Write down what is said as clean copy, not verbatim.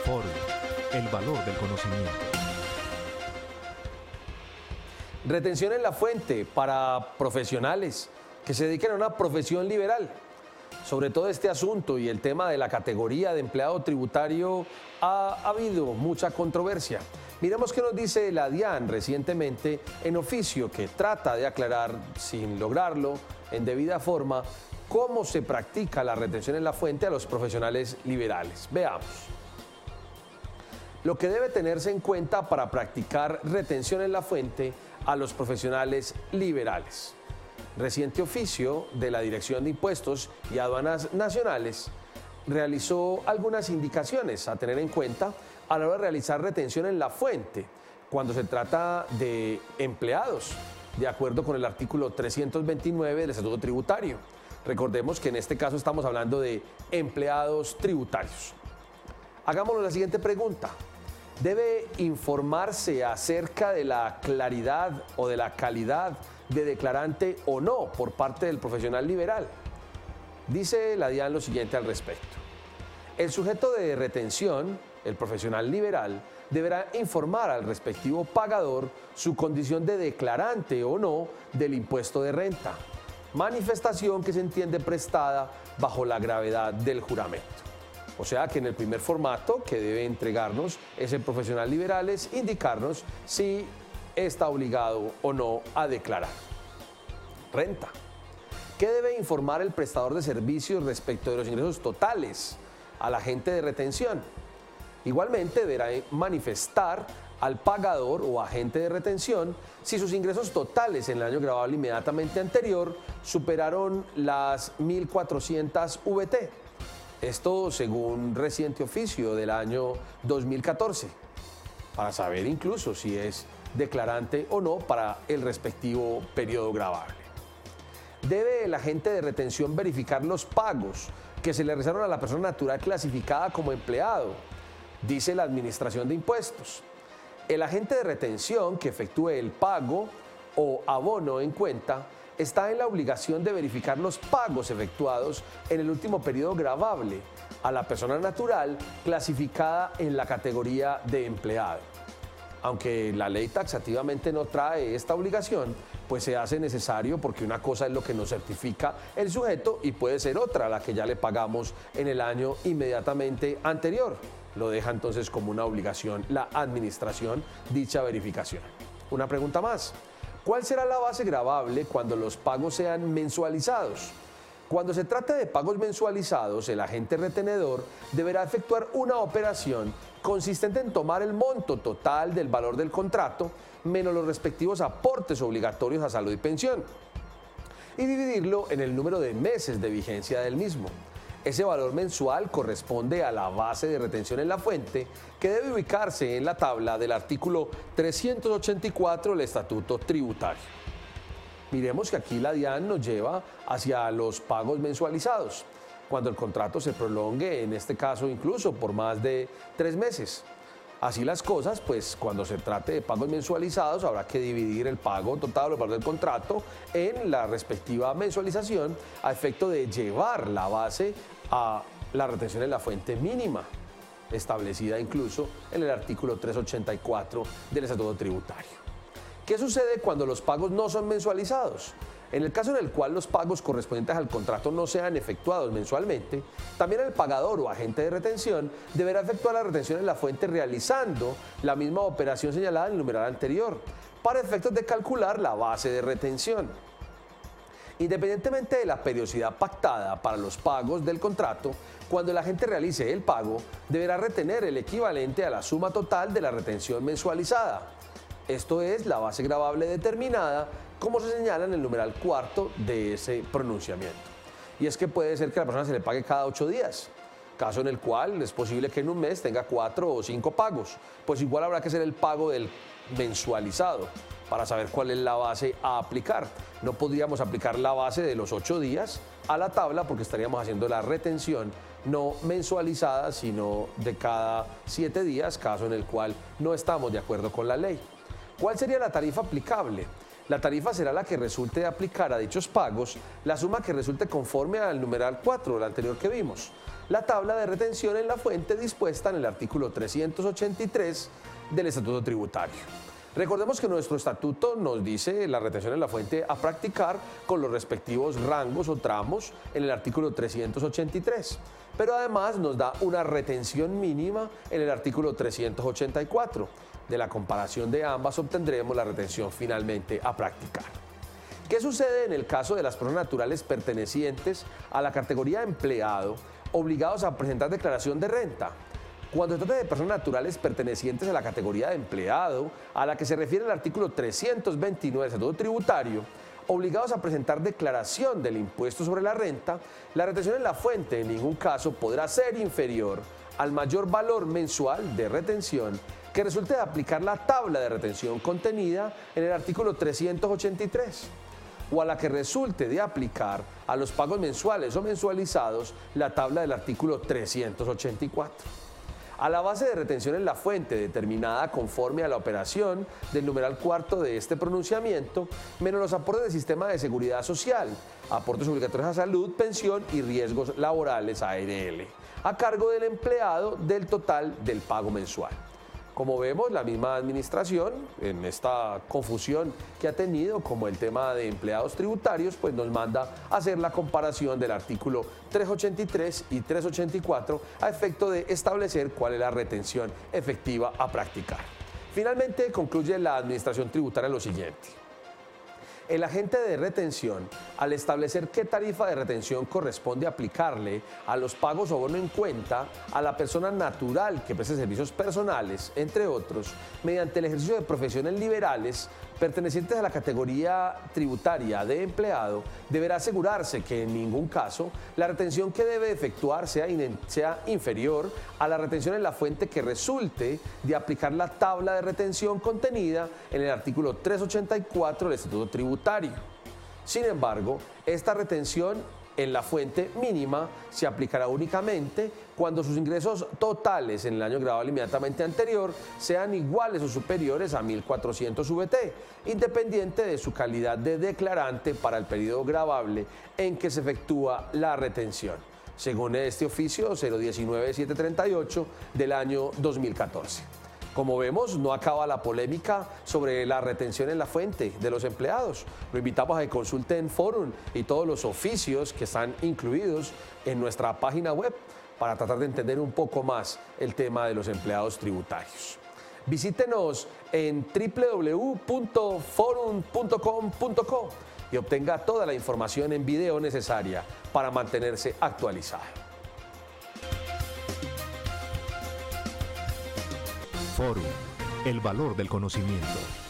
Foro, el valor del conocimiento. Retención en la fuente para profesionales que se dediquen a una profesión liberal. Sobre todo este asunto y el tema de la categoría de empleado tributario ha habido mucha controversia. Miremos qué nos dice la DIAN recientemente en oficio que trata de aclarar, sin lograrlo, en debida forma, cómo se practica la retención en la fuente a los profesionales liberales. Veamos. Lo que debe tenerse en cuenta para practicar retención en la fuente a los profesionales liberales. Reciente oficio de la Dirección de Impuestos y Aduanas Nacionales realizó algunas indicaciones a tener en cuenta a la hora de realizar retención en la fuente cuando se trata de empleados, de acuerdo con el artículo 329 del Estatuto Tributario. Recordemos que en este caso estamos hablando de empleados tributarios. Hagámonos la siguiente pregunta. ¿Debe informarse acerca de la claridad o de la calidad de declarante o no por parte del profesional liberal? Dice la DIAN lo siguiente al respecto. El sujeto de retención, el profesional liberal, deberá informar al respectivo pagador su condición de declarante o no del impuesto de renta, manifestación que se entiende prestada bajo la gravedad del juramento. O sea que en el primer formato que debe entregarnos ese profesional liberal es indicarnos si está obligado o no a declarar. Renta. ¿Qué debe informar el prestador de servicios respecto de los ingresos totales al agente de retención? Igualmente deberá manifestar al pagador o agente de retención si sus ingresos totales en el año gravable inmediatamente anterior superaron las 1.400 VT. Esto según reciente oficio del año 2014, para saber incluso si es declarante o no para el respectivo periodo gravable. Debe el agente de retención verificar los pagos que se le realizaron a la persona natural clasificada como empleado, dice la Administración de Impuestos. El agente de retención que efectúe el pago o abono en cuenta está en la obligación de verificar los pagos efectuados en el último periodo gravable a la persona natural clasificada en la categoría de empleado. Aunque la ley taxativamente no trae esta obligación, pues se hace necesario porque una cosa es lo que nos certifica el sujeto y puede ser otra, la que ya le pagamos en el año inmediatamente anterior. Lo deja entonces como una obligación la administración dicha verificación. Una pregunta más. ¿Cuál será la base gravable cuando los pagos sean mensualizados? Cuando se trate de pagos mensualizados, el agente retenedor deberá efectuar una operación consistente en tomar el monto total del valor del contrato menos los respectivos aportes obligatorios a salud y pensión y dividirlo en el número de meses de vigencia del mismo. Ese valor mensual corresponde a la base de retención en la fuente que debe ubicarse en la tabla del artículo 384 del Estatuto Tributario. Miremos que aquí la DIAN nos lleva hacia los pagos mensualizados, cuando el contrato se prolongue, en este caso incluso por más de 3 meses. Así las cosas, pues cuando se trate de pagos mensualizados habrá que dividir el pago total o el valor del contrato en la respectiva mensualización a efecto de llevar la base a la retención en la fuente mínima, establecida incluso en el artículo 384 del Estatuto Tributario. ¿Qué sucede cuando los pagos no son mensualizados? En el caso en el cual los pagos correspondientes al contrato no sean efectuados mensualmente, también el pagador o agente de retención deberá efectuar la retención en la fuente realizando la misma operación señalada en el numeral anterior, para efectos de calcular la base de retención. Independientemente de la periodicidad pactada para los pagos del contrato, cuando el agente realice el pago, deberá retener el equivalente a la suma total de la retención mensualizada. Esto es la base gravable determinada, como se señala en el numeral cuarto de ese pronunciamiento. Y es que puede ser que a la persona se le pague cada 8 días, caso en el cual es posible que en un mes tenga 4 o 5 pagos, pues igual habrá que hacer el pago del mensualizado para saber cuál es la base a aplicar. No podríamos aplicar la base de los 8 días a la tabla porque estaríamos haciendo la retención no mensualizada, sino de cada 7 días, caso en el cual no estamos de acuerdo con la ley. ¿Cuál sería la tarifa aplicable? La tarifa será la que resulte de aplicar a dichos pagos la suma que resulte conforme al numeral 4, el anterior que vimos. La tabla de retención en la fuente dispuesta en el artículo 383 del Estatuto Tributario. Recordemos que nuestro estatuto nos dice la retención en la fuente a practicar con los respectivos rangos o tramos en el artículo 383, pero además nos da una retención mínima en el artículo 384. De la comparación de ambas obtendremos la retención finalmente a practicar. ¿Qué sucede en el caso de las personas naturales pertenecientes a la categoría de empleado obligados a presentar declaración de renta? Cuando se trata de personas naturales pertenecientes a la categoría de empleado, a la que se refiere el artículo 329 del Estatuto Tributario, obligados a presentar declaración del impuesto sobre la renta, la retención en la fuente en ningún caso podrá ser inferior al mayor valor mensual de retención que resulte de aplicar la tabla de retención contenida en el artículo 383, o a la que resulte de aplicar a los pagos mensuales o mensualizados la tabla del artículo 384. A la base de retención en la fuente determinada conforme a la operación del numeral 4 de este pronunciamiento, menos los aportes del sistema de seguridad social, aportes obligatorios a salud, pensión y riesgos laborales ARL, a cargo del empleado del total del pago mensual. Como vemos, la misma administración, en esta confusión que ha tenido como el tema de empleados tributarios, pues nos manda a hacer la comparación del artículo 383 y 384 a efecto de establecer cuál es la retención efectiva a practicar. Finalmente, concluye la administración tributaria lo siguiente. El agente de retención, al establecer qué tarifa de retención corresponde aplicarle a los pagos o bono en cuenta a la persona natural que preste servicios personales, entre otros, mediante el ejercicio de profesiones liberales pertenecientes a la categoría tributaria de empleado, deberá asegurarse que en ningún caso la retención que debe efectuar sea inferior a la retención en la fuente que resulte de aplicar la tabla de retención contenida en el artículo 384 del Estatuto Tributario. Sin embargo, esta retención en la fuente mínima se aplicará únicamente cuando sus ingresos totales en el año gravable inmediatamente anterior sean iguales o superiores a 1.400 VT, independiente de su calidad de declarante para el periodo gravable en que se efectúa la retención, según este oficio 019-738 del año 2014. Como vemos, no acaba la polémica sobre la retención en la fuente de los empleados. Lo invitamos a que consulten Forum y todos los oficios que están incluidos en nuestra página web para tratar de entender un poco más el tema de los empleados tributarios. Visítenos en www.forum.com.co y obtenga toda la información en video necesaria para mantenerse actualizado. Forum, el valor del conocimiento.